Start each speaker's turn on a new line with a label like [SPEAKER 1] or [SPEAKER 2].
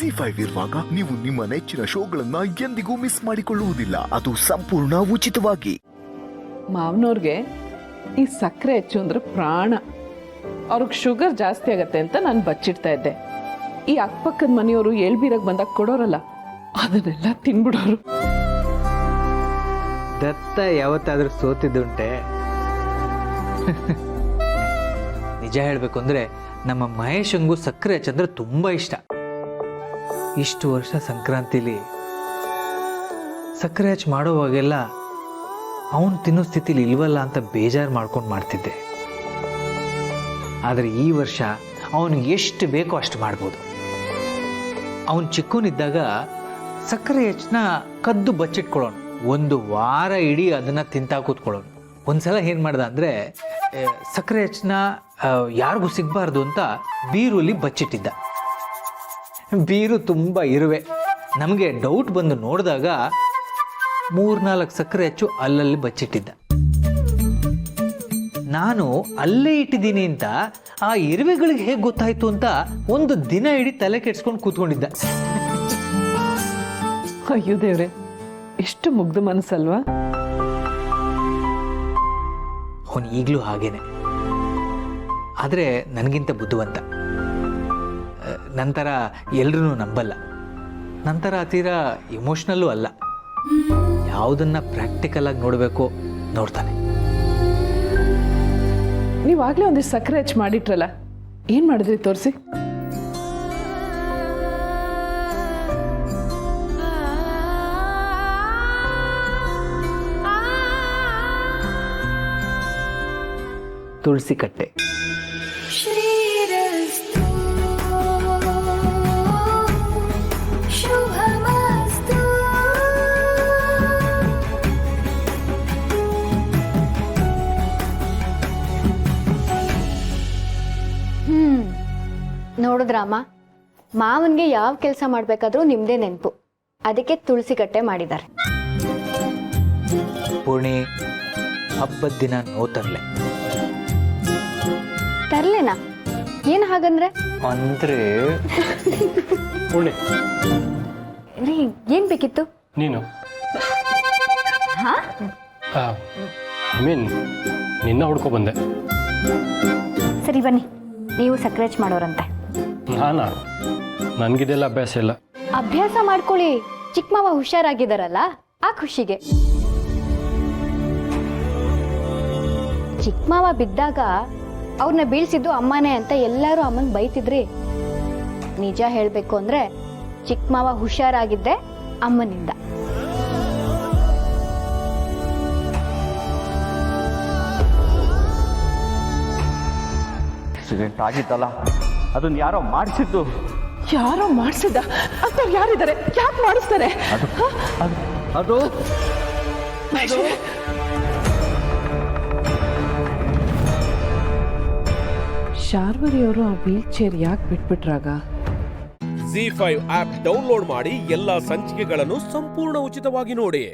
[SPEAKER 1] ZEE5 ಇರುವಾಗ ನೀವು ನಿಮ್ಮ ನೆಚ್ಚಿನ ಶೋಗಳನ್ನ ಎಂದಿಗೂ ಮಿಸ್ ಮಾಡಿಕೊಳ್ಳುವುದಿಲ್ಲ. ಅದು ಸಂಪೂರ್ಣ ಉಚಿತವಾಗಿ.
[SPEAKER 2] ಮಾವನವ್ರಿಗೆ ಈ ಸಕ್ಕರೆ ಹೆಚ್ಚು ಅಂದ್ರೆ ಪ್ರಾಣ. ಅವ್ರಿಗೆ ಶುಗರ್ ಜಾಸ್ತಿ ಆಗತ್ತೆ ಅಂತ ನಾನು ಬಚ್ಚಿಡ್ತಾ ಇದ್ದೆ. ಈ ಅಕ್ಕಪಕ್ಕದ ಮನೆಯವರು ಏಳ್ಬೀರಾಗ ಬಂದಾಗ ಕೊಡೋರಲ್ಲ, ಅದನ್ನೆಲ್ಲ ತಿನ್ಬಿಡೋರು.
[SPEAKER 3] ದತ್ತ ಯಾವತ್ತಾದ್ರೂ ಸೋತಿದ್ದುಂಟೆ? ನಿಜ ಹೇಳ್ಬೇಕು ಅಂದ್ರೆ ನಮ್ಮ ಮಹೇಶಂಗೂ ಸಕ್ಕರೆ ಹಚ್ಚಂದ್ರೆ ತುಂಬಾ ಇಷ್ಟ. ಇಷ್ಟು ವರ್ಷ ಸಂಕ್ರಾಂತಿಲಿ ಸಕ್ಕರೆ ಹಚ್ಚಿ ಮಾಡೋವಾಗೆಲ್ಲ ಅವನು ತಿನ್ನೋ ಸ್ಥಿತಿಲಿ ಇಲ್ವಲ್ಲ ಅಂತ ಬೇಜಾರು ಮಾಡ್ಕೊಂಡು ಮಾಡ್ತಿದ್ದೆ. ಆದರೆ ಈ ವರ್ಷ ಅವನಿಗೆ ಎಷ್ಟು ಬೇಕೋ ಅಷ್ಟು ಮಾಡ್ಬೋದು. ಅವನು ಚಿಕ್ಕವನಿದ್ದಾಗ ಸಕ್ಕರೆ ಹೆಚ್ಚನ್ನ ಕದ್ದು ಬಚ್ಚಿಟ್ಕೊಳ್ಳೋನು, ಒಂದು ವಾರ ಇಡೀ ಅದನ್ನು ತಿಂತಾ ಕೂತ್ಕೊಳ್ಳೋನು. ಒಂದ್ಸಲ ಏನು ಮಾಡ್ದ ಅಂದರೆ ಸಕ್ಕರೆ ಹೆಚ್ಚನ್ನ ಯಾರಿಗೂ ಸಿಗಬಾರ್ದು ಅಂತ ಬೀರುಲಿ ಬಚ್ಚಿಟ್ಟಿದ್ದ. ಬೀರು ತುಂಬ ಇರುವೆ. ನಮಗೆ ಡೌಟ್ ಬಂದು ನೋಡಿದಾಗ 3-4 ಸಕ್ಕರೆ ಹೆಚ್ಚು ಅಲ್ಲಲ್ಲಿ ಬಚ್ಚಿಟ್ಟಿದ್ದ. ನಾನು ಅಲ್ಲೇ ಇಟ್ಟಿದ್ದೀನಿ ಅಂತ ಆ ಇರುವೆಗಳಿಗೆ ಹೇಗೆ ಗೊತ್ತಾಯ್ತು ಅಂತ ಒಂದು ದಿನ ಇಡೀ ತಲೆ ಕೆಡ್ಸ್ಕೊಂಡು ಕೂತ್ಕೊಂಡಿದ್ದ.
[SPEAKER 2] ಅಯ್ಯೋ ದೇವ್ರೆ, ಎಷ್ಟು ಮುಗ್ಧ ಮನಸ್ಸಲ್ವಾ.
[SPEAKER 3] ಅವನು ಈಗಲೂ ಹಾಗೇನೆ, ಆದರೆ ನನಗಿಂತ ಬುದ್ಧಿವಂತ. ನಂತರ ಎಲ್ರೂ ನಂಬಲ್ಲ, ನಂತರ ತೀರಾ ಇಮೋಷ್ನಲ್ಲೂ ಅಲ್ಲ. ಯಾವುದನ್ನ ಪ್ರಾಕ್ಟಿಕಲ್ ಆಗಿ ನೋಡಬೇಕು ನೋಡ್ತಾನೆ.
[SPEAKER 2] ನೀವಾಗಲೇ ಒಂದಿಷ್ಟು ಸಕ್ಕರೆ ಹೆಚ್ಚು ಮಾಡಿಟ್ರಲ್ಲ, ಏನು ಮಾಡಿದ್ರಿ ತೋರಿಸಿ.
[SPEAKER 3] ತುಳಸಿ ಕಟ್ಟೆ.
[SPEAKER 4] ನೋಡಿದ್ರಮ್ಮ, ಮಾವನ್ಗೆ ಯಾವ ಕೆಲಸ ಮಾಡ್ಬೇಕಾದ್ರೂ ನಿಮ್ದೇ ನೆನಪು. ಅದಕ್ಕೆ ತುಳಸಿ ಕಟ್ಟೆ ಮಾಡಿದ್ದಾರೆ.
[SPEAKER 3] ಪೂರ್ಣಿ, ಹಬ್ಬದ ದಿನ ನೋ ತರ್ಲೆ.
[SPEAKER 4] ತರ್ಲೇನಾ? ಏನ್ ಹಾಗಂದ್ರೆ?
[SPEAKER 3] ಅಂದ್ರೆ
[SPEAKER 5] ಪುಣೆ
[SPEAKER 4] ರೀ, ಏನ್ ಬೇಕಿತ್ತು?
[SPEAKER 5] ನೀನು
[SPEAKER 4] ಹಾ,
[SPEAKER 5] ಐ ಮೀನ್ ನಿನ್ನ ಹುಡ್ಕೊ ಬಂದೆ.
[SPEAKER 4] ಸರಿ ಬನ್ನಿ, ನೀವು ಸಕ್ಕರೆ ಹೆಚ್ಚು ಮಾಡೋರಂತೆ.
[SPEAKER 5] ನಾನಾ? ನನಗಿದೆಲ್ಲ ಅಭ್ಯಾಸ ಇಲ್ಲ.
[SPEAKER 4] ಅಭ್ಯಾಸ ಮಾಡ್ಕೊಳ್ಳಿ. ಚಿಕ್ಕ ಮಾವ ಹುಷಾರಾಗಿದ್ದಾರಲ್ಲ, ಆ ಖುಷಿಗೆ. ಚಿಕ್ಕ ಮಾವ ಬಿದ್ದಾಗ ಅವ್ರನ್ನ ಬೀಳ್ಸಿದ್ದು ಅಮ್ಮನೇ ಅಂತ ಎಲ್ಲರೂ ಅಮ್ಮನ್ ಬೈತಿದ್ರಿ. ನಿಜ ಹೇಳ್ಬೇಕು ಅಂದ್ರೆ ಚಿಕ್ಕ ಮಾವ ಹುಷಾರಾಗಿದ್ದೆ ಅಮ್ಮನಿಂದ.
[SPEAKER 6] ಆಕ್ಸಿಡೆಂಟ್ ಆಗಿತ್ತಲ್ಲ, ಅದನ್ನ ಯಾರೋ ಮಾಡಿಸಿದ್ದು.
[SPEAKER 2] ಯಾರೋ ಮಾಡಿಸಿದ್ದ ಅಂತವ್ರು ಯಾರಿದ್ದಾರೆ? ಯಾಕೆ ಮಾಡಿಸ್ತಾರೆ?
[SPEAKER 6] ಅದು
[SPEAKER 2] ಶಾರ್ವರಿ ಅವರು ಆ ವೀಲ್ ಚೇರ್ ಯಾಕೆ ಬಿಟ್ಬಿಟ್ರಾಗ?
[SPEAKER 7] ZEE5 ಆಪ್ ಡೌನ್ಲೋಡ್ ಮಾಡಿ ಎಲ್ಲಾ ಸಂಚಿಕೆಗಳನ್ನು ಸಂಪೂರ್ಣ ಉಚಿತವಾಗಿ ನೋಡಿ.